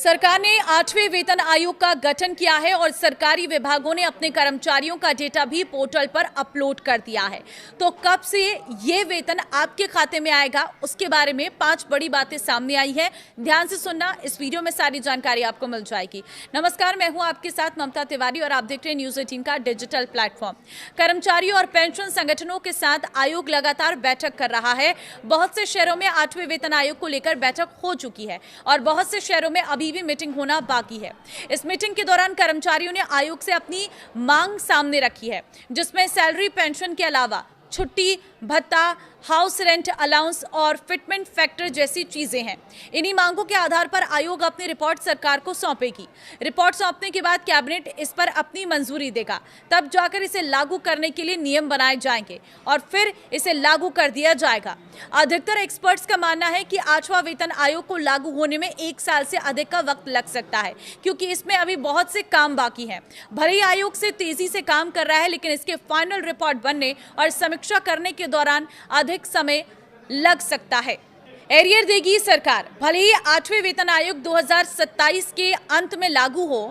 सरकार ने 8वें वेतन आयोग का गठन किया है और सरकारी विभागों ने अपने कर्मचारियों का डेटा भी पोर्टल पर अपलोड कर दिया है। तो कब से ये वेतन आपके खाते में आएगा, उसके बारे में 5 बड़ी बातें सामने आई है। ध्यान से सुनना, इस वीडियो में सारी जानकारी आपको मिल जाएगी। नमस्कार, मैं हूं आपके साथ ममता तिवारी और आप देख रहे हैं न्यूज़ 18 का डिजिटल प्लेटफॉर्म। कर्मचारियों और पेंशन संगठनों के साथ आयोग लगातार बैठक कर रहा है। बहुत से शहरों में 8वें वेतन आयोग को लेकर बैठक हो चुकी है और बहुत से शहरों में अभी भी मीटिंग होना बाकी है। इस मीटिंग के दौरान कर्मचारियों ने आयोग से अपनी मांग सामने रखी है, जिसमें सैलरी, पेंशन के अलावा छुट्टी, भत्ता, हाउस रेंट अलाउंस और फिटमेंट फैक्टर जैसी चीजें हैं। इन्हीं मांगों के आधार पर आयोग अपनी रिपोर्ट सरकार को सौंपेगी। रिपोर्ट सौंपने के बाद कैबिनेट इस पर अपनी मंजूरी देगा, तब जाकर इसे लागू करने के लिए नियम बनाए जाएंगे और फिर इसे लागू कर दिया जाएगा। अधिकतर एक्सपर्ट्स का मानना है कि 8वां वेतन आयोग को लागू होने में 1 साल से अधिक का वक्त लग सकता है, क्योंकि इसमें अभी बहुत से काम बाकी हैं। भले ही आयोग से तेजी से काम कर रहा है, लेकिन इसके फाइनल रिपोर्ट बनने और समीक्षा करने के दौरान अधिक समय लग सकता है। एरियर देगी सरकार। भले ही 8वें वेतन आयोग 2027 के अंत में लागू हो,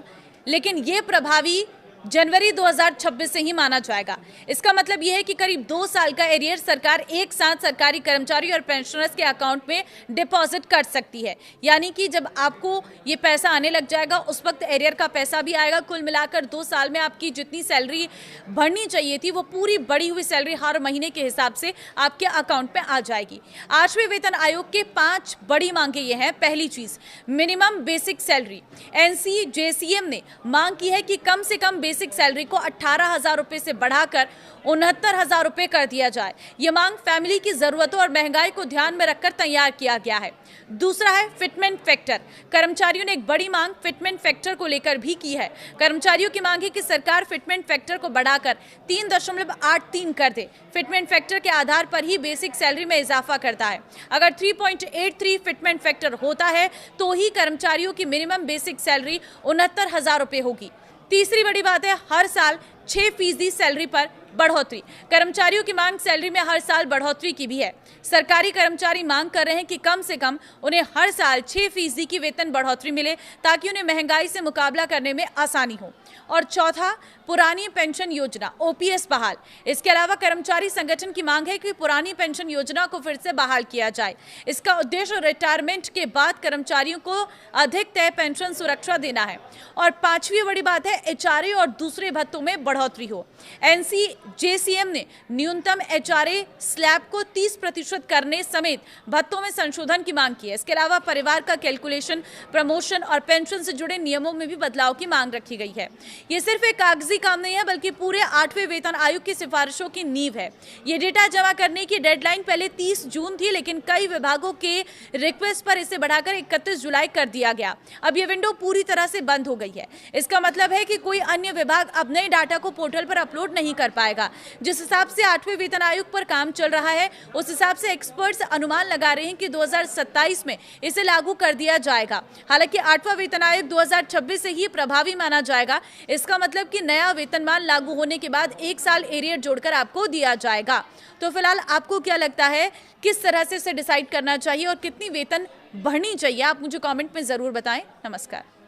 लेकिन यह प्रभावी जनवरी 2026 से ही माना जाएगा। इसका मतलब यह है कि करीब 2 साल का एरियर सरकार एक साथ सरकारी कर्मचारी और पेंशनर्स के अकाउंट में डिपॉजिट कर सकती है। यानी कि जब आपको ये पैसा आने लग जाएगा, उस वक्त एरियर का पैसा भी आएगा। कुल मिलाकर 2 साल में आपकी जितनी सैलरी बढ़नी चाहिए थी, वो पूरी बढ़ी हुई सैलरी हर महीने के हिसाब से आपके अकाउंट में आ जाएगी। 8वें वेतन आयोग के 5 बड़ी मांगे ये हैं। पहली चीज, मिनिमम बेसिक सैलरी। NCJCM ने मांग की है कि कम से कम बेसिक सैलरी को 18,000 रुपए से बढ़ाकर 69,000 रुपए कर दिया जाए। यह मांग फैमिली की जरूरतों और महंगाई को ध्यान में रखकर तैयार किया गया है। दूसरा है फिटमेंट फैक्टर। कर्मचारियों ने एक बड़ी मांग फिटमेंट फैक्टर को लेकर भी की है। कर्मचारियों की मांग है कि सरकार फिटमेंट फैक्टर को बढ़ाकर 3.83 कर दे। फिटमेंट फैक्टर के आधार पर ही बेसिक सैलरी में इजाफा करता है। अगर 3.83 फिटमेंट फैक्टर होता है तो ही कर्मचारियों की मिनिमम बेसिक सैलरी 69,000 रुपए होगी। तीसरी बड़ी बात है हर साल 6% सैलरी पर बढ़ोतरी। कर्मचारियों की मांग सैलरी में हर साल बढ़ोतरी की भी है। सरकारी कर्मचारी मांग कर रहे हैं कि कम से कम उन्हें हर साल 6% की वेतन बढ़ोतरी मिले, ताकि उन्हें महंगाई से मुकाबला करने में आसानी हो। और चौथा, पुरानी पेंशन योजना OPS बहाल। इसके अलावा कर्मचारी संगठन की मांग है कि पुरानी पेंशन योजना को फिर से बहाल किया जाए। इसका उद्देश्य रिटायरमेंट के बाद कर्मचारियों को अधिक तय पेंशन सुरक्षा देना है। और 5वीं बड़ी बात है HRA और दूसरे भत्तों में बढ़ोतरी हो। NCJCM ने न्यूनतम HRA स्लैब को 30% करने समेत भत्तों में संशोधन की मांग की है। इसके अलावा परिवार का कैलकुलेशन, प्रमोशन और पेंशन से जुड़े नियमों में भी बदलाव की मांग रखी गई है। ये सिर्फ एक कागजी काम नहीं है, बल्कि पूरे 8वें वेतन आयोग की सिफारिशों की नींव है। ये डेटा जमा करने की डेडलाइन पहले 30 जून थी, लेकिन कई विभागों के रिक्वेस्ट पर इसे बढ़ाकर 31 जुलाई कर दिया गया। अब ये विंडो पूरी तरह से बंद हो गई है। इसका मतलब है कि कोई अन्य विभाग अब नए डाटा को पोर्टल पर अपलोड नहीं कर पाएगा। जिस हिसाब से 8वें वेतन आयोग पर काम चल रहा है, उस हिसाब से एक्सपर्ट्स अनुमान लगा रहे हैं कि 2027 में इसे लागू कर दिया जाएगा। हालांकि 8वां वेतन आयोग 2026 से ही प्रभावी माना जाएगा। इसका मतलब कि नया वेतनमान लागू होने के बाद 1 साल एरियर जोड़कर आपको दिया जाएगा। तो फिलहाल आपको क्या लगता है, किस तरह से इसे डिसाइड करना चाहिए और कितनी वेतन बढ़नी चाहिए, आप मुझे कमेंट में जरूर बताएं। नमस्कार।